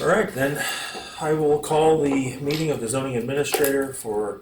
All right, then I will call the meeting of the zoning administrator for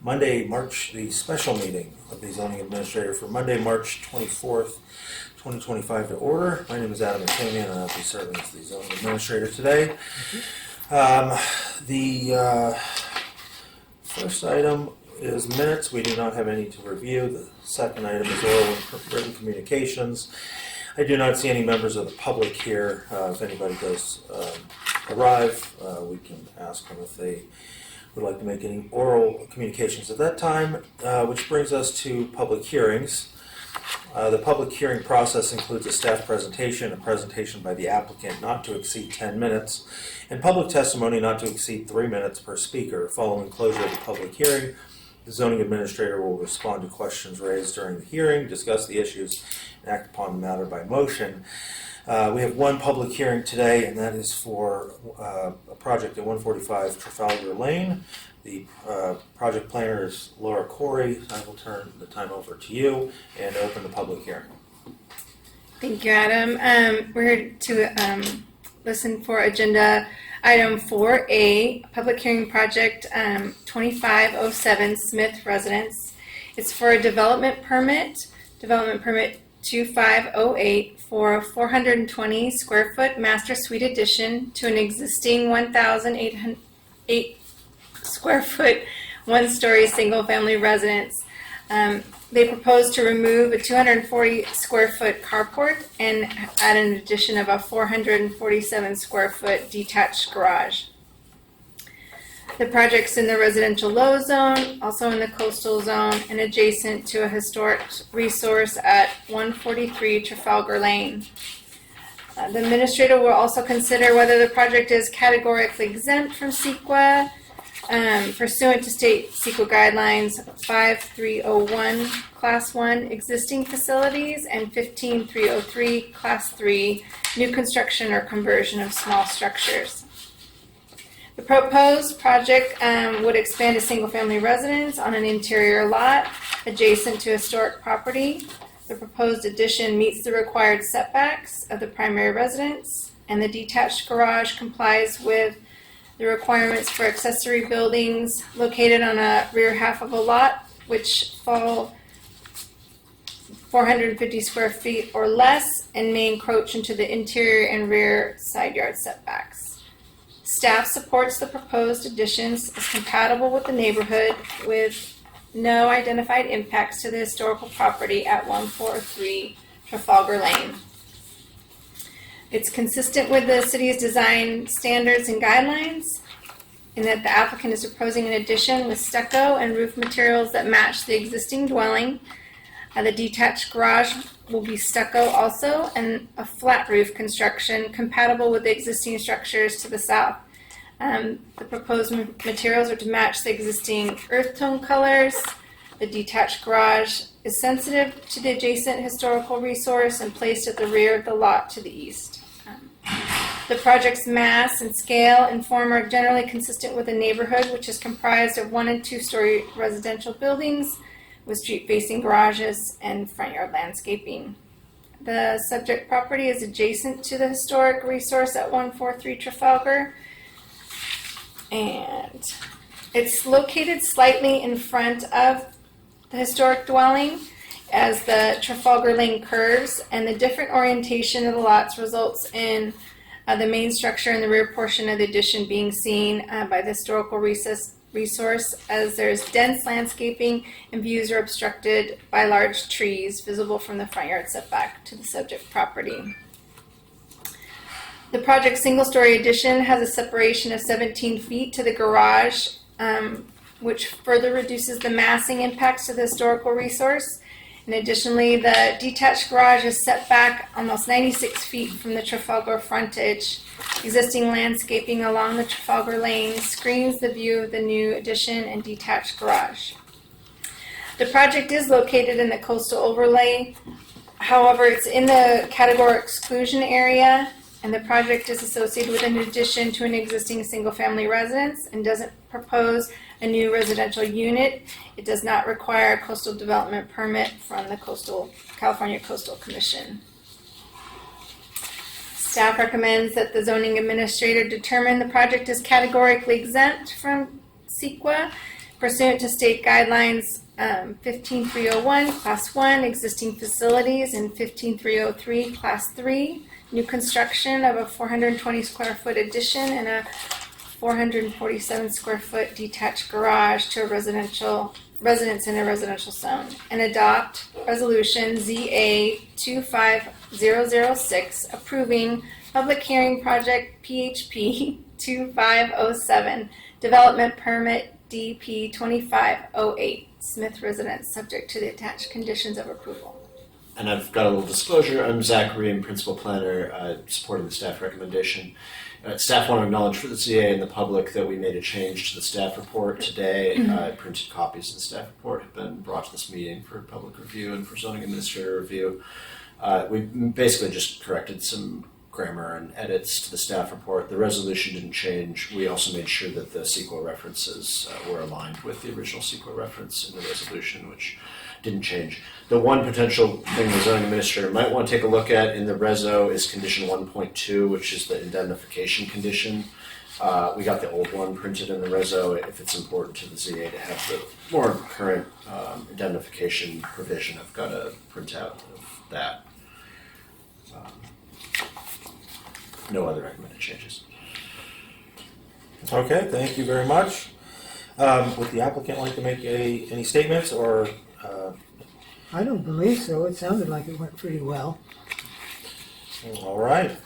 Monday, the special meeting of the zoning administrator for Monday, March 24th, 2025 to order. My name is Adminitsrator, and I'll be serving as the zoning administrator today. The first item is minutes. We do not have any to review. The second item is oral and written communications. I do not see any members of the public here. If anybody does arrive, we can ask them if they would like to make any oral communications at that time, which brings us to public hearings. The public hearing process includes a staff presentation, a presentation by the applicant not to exceed 10 minutes, and public testimony not to exceed 3 minutes per speaker. Following closure of the public hearing, the zoning administrator will respond to questions raised during the hearing, discuss the issues, and act upon the matter by motion. We have one public hearing today, and that is for a project at 145 Trafalgar Lane. The project planner is Laura Corey. I will turn the time over to you and open the public hearing. Thank you, Adam. We're here to listen for agenda item 4A, public hearing project 2507 Smith Residence. It's for a development permit 2508 for a 420 square foot master suite addition to an existing 1,808 square foot one-story single-family residence. They propose to remove a 240 square foot carport and add an addition of a 447 square foot detached garage. The project's in the residential low zone, also in the coastal zone, and adjacent to a historic resource at 143 Trafalgar Lane. The administrator will also consider whether the project is categorically exempt from CEQA, pursuant to state CEQA guidelines 5301 Class 1 existing facilities and 15303 Class 3 new construction or conversion of small structures. The proposed project would expand a single-family residence on an interior lot adjacent to historic property. The proposed addition meets the required setbacks of the primary residence, and the detached garage complies with the requirements for accessory buildings located on a rear half of a lot which fall 450 square feet or less and may encroach into the interior and rear side yard setbacks. Staff supports the proposed additions as compatible with the neighborhood with no identified impacts to the historical property at 143 Trafalgar Lane. It's consistent with the city's design standards and guidelines in that the applicant is proposing an addition with stucco and roof materials that match the existing dwelling. The detached garage will be stucco also, and a flat roof construction compatible with the existing structures to the south. The proposed materials are to match the existing earth tone colors. The detached garage is sensitive to the adjacent historical resource and placed at the rear of the lot to the east. The project's mass and scale and form are generally consistent with the neighborhood, which is comprised of 1- and 2-story residential buildings with street-facing garages and front yard landscaping. The subject property is adjacent to the historic resource at 143 Trafalgar, and it's located slightly in front of the historic dwelling as the Trafalgar Lane curves, and the different orientation of the lots results in the main structure and the rear portion of the addition being seen by the historical resource, as there's dense landscaping and views are obstructed by large trees visible from the front yard setback to the subject property. The project's single-story addition has a separation of 17 feet to the garage, which further reduces the massing impacts to the historical resource. And additionally, the detached garage is set back almost 96 feet from the Trafalgar frontage. Existing landscaping along the Trafalgar Lane screens the view of the new addition and detached garage. The project is located in the coastal overlay. However, it's in the category exclusion area, and the project is associated with an addition to an existing single-family residence and doesn't propose a new residential unit. It does not require a coastal development permit from the California Coastal Commission. Staff recommends that the zoning administrator determine the project is categorically exempt from CEQA pursuant to state guidelines 15301, Class 1, existing facilities, and 15303, Class 3, new construction of a 420 square foot addition and a 447 square foot detached garage to a residence in a residential zone, and adopt resolution ZA 25006 approving public hearing project PHP 2507 development permit DP 2508 Smith residence subject to the attached conditions of approval. And I've got a little disclosure. I'm Zachary, I'm principal planner, supporting the staff recommendation. Staff want to acknowledge for the CA and the public that we made a change to the staff report today. Printed copies of the staff report have been brought to this meeting for public review and for zoning administrator review. We basically just corrected some grammar and edits to the staff report. The resolution didn't change. We also made sure that the CEQA references were aligned with the original CEQA reference in the resolution, which didn't change. The one potential thing the zoning administrator might want to take a look at in the reso is condition 1.2, which is the indemnification condition. We got the old one printed in the reso. If it's important to the ZA to have the more current indemnification provision, I've got a printout of that. No other recommended changes. Okay, thank you very much. Would the applicant like to make any statements or? I don't believe so. It sounded like it went pretty well. All right.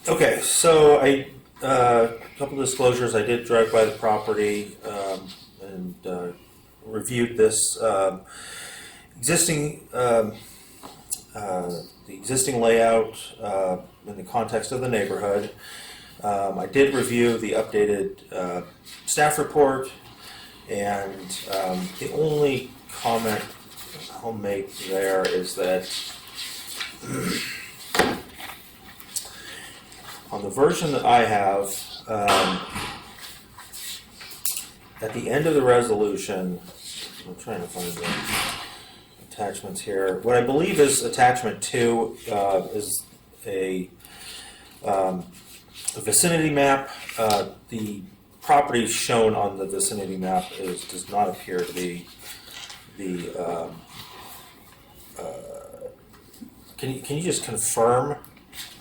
Okay, so a couple of disclosures. I did drive by the property and reviewed this existing the existing layout in the context of the neighborhood. I did review the updated staff report, and the only comment I'll make there is that on the version that I have, at the end of the resolution, I'm trying to find the attachments here. What I believe is attachment 2 is a vicinity map. The property shown on the vicinity map does not appear to be the. Can you just confirm?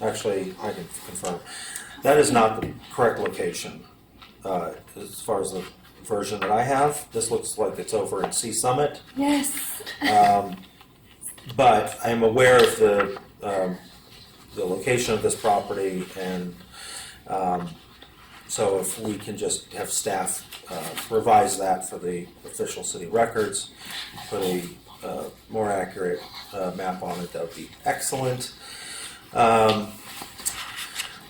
Actually, I can confirm. That is not the correct location as far as the version that I have. This looks like it's over in Sea Summit. Yes. But I am aware of the location of this property, and so if we can just have staff revise that for the official city records, put a more accurate map on it, that would be excellent.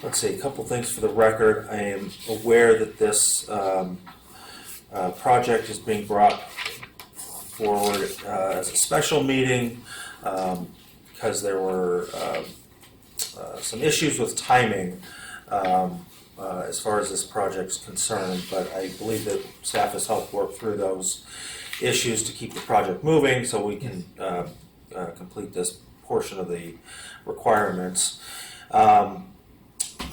Let's see, a couple things for the record. I am aware that this project is being brought forward as a special meeting because there were some issues with timing as far as this project's concerned, but I believe that staff has helped work through those issues to keep the project moving so we can complete this portion of the requirements.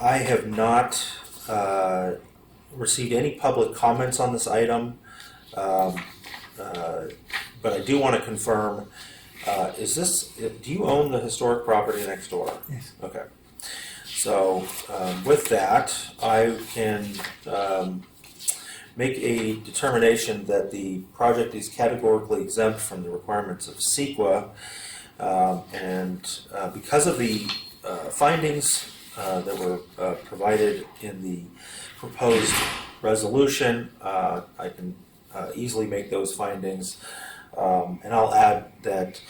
I have not received any public comments on this item, but I do want to confirm, do you own the historic property next door? Yes. Okay. So with that, I can make a determination that the project is categorically exempt from the requirements of CEQA, and because of the findings that were provided in the proposed resolution, I can easily make those findings, and I'll add that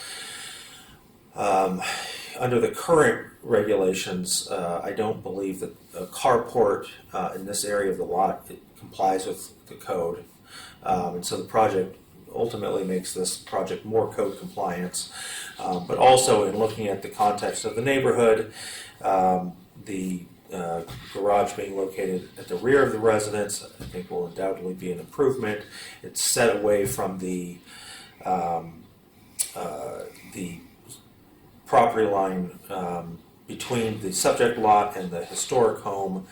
under the current regulations, I don't believe that a carport in this area of the lot complies with the code, and so the project ultimately makes this project more code compliance. But also in looking at the context of the neighborhood, the garage being located at the rear of the residence, I think will undoubtedly be an improvement. It's set away from the property line between the subject lot and the historic home,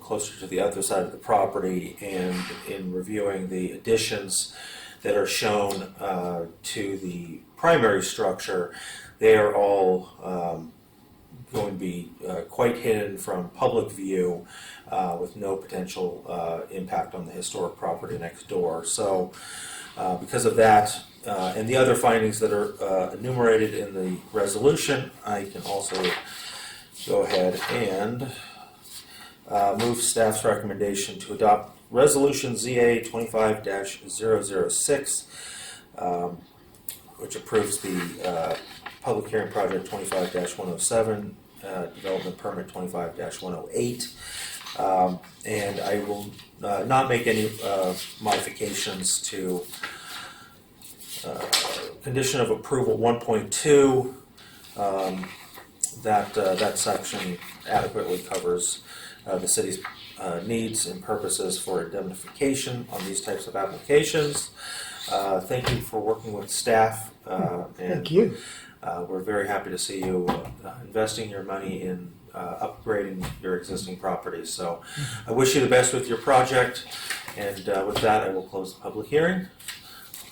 closer to the other side of the property, and in reviewing the additions that are shown to the primary structure, they are all going to be quite hidden from public view with no potential impact on the historic property next door. So because of that and the other findings that are enumerated in the resolution, I can also go ahead and move staff's recommendation to adopt Resolution ZA 25-006, which approves the Public Hearing Project 25-107, Development Permit 25-108. And I will not make any modifications to condition of approval 1.2. That section adequately covers the city's needs and purposes for indemnification on these types of applications. Thank you for working with staff. And Thank you. we're very happy to see you investing your money in upgrading your existing properties. So I wish you the best with your project. And with that, I will close the public hearing.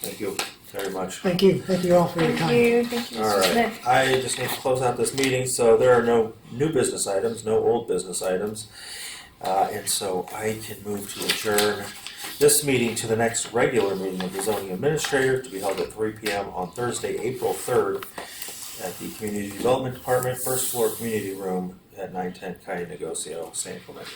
Thank you very much. Thank you. Thank you all for your Thank time. you. Thank you, All Mr. right, Smith. I just need to close out this meeting, so there are no new business items, no old business items. And so I can move to adjourn this meeting to the next regular meeting of the zoning administrator to be held at 3 p.m. on Thursday, April 3rd at the Community Development Department, first floor community room at 910 Calle Negocio, San Clemente.